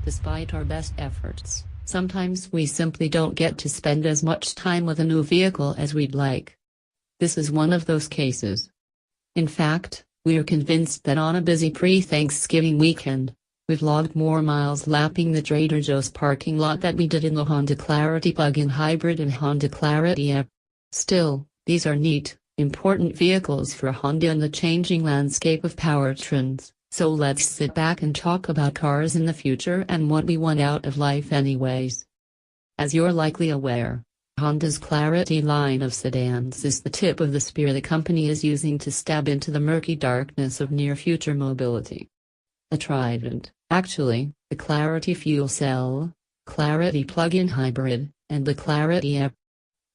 Despite our best efforts, sometimes we simply don't get to spend as much time with a new vehicle as we'd like. This is one of those cases. In fact, we are convinced that on a busy pre-Thanksgiving weekend, we've logged more miles lapping the Trader Joe's parking lot than we did in the Honda Clarity plug-in hybrid and Honda Clarity EV. Still, these are neat, important vehicles for Honda in the changing landscape of powertrains, so let's sit back and talk about cars in the future and what we want out of life anyways. As you're likely aware, Honda's Clarity line of sedans is the tip of the spear the company is using to stab into the murky darkness of near-future mobility. The Trident, actually, the Clarity fuel cell, Clarity plug-in hybrid, and the Clarity EV.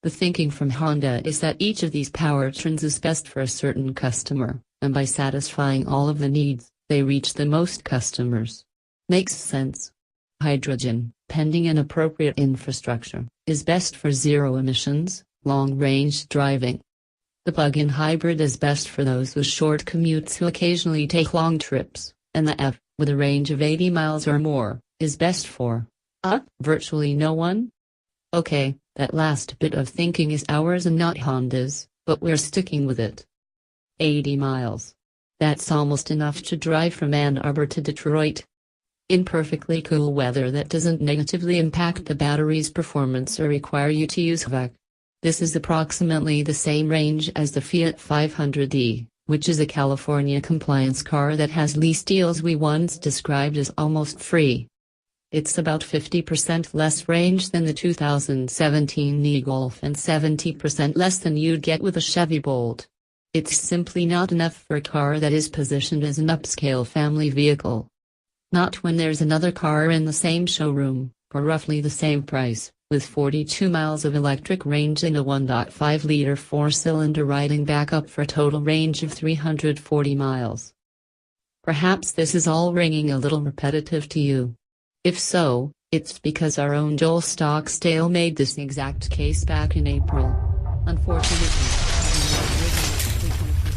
The thinking from Honda is that each of these powertrains is best for a certain customer, and by satisfying all of the needs, they reach the most customers. Makes sense. Hydrogen, pending an appropriate infrastructure, is best for zero emissions, long-range driving. The plug-in hybrid is best for those with short commutes who occasionally take long trips, and the EV, with a range of 80 miles or more, is best for virtually no one? Okay, that last bit of thinking is ours and not Honda's, but we're sticking with it. 80 miles. That's almost enough to drive from Ann Arbor to Detroit. In perfectly cool weather that doesn't negatively impact the battery's performance or require you to use HVAC. This is approximately the same range as the Fiat 500e, which is a California compliance car that has lease deals we once described as almost free. It's about 50% less range than the 2017 e-Golf and 70% less than you'd get with a Chevy Bolt. It's simply not enough for a car that is positioned as an upscale family vehicle. Not when there's another car in the same showroom, for roughly the same price, with 42 miles of electric range and a 1.5-liter four-cylinder riding backup for a total range of 340 miles. Perhaps this is all ringing a little repetitive to you. If so, it's because our own Joel Stockdale made this exact case back in April. Unfortunately, having not driven a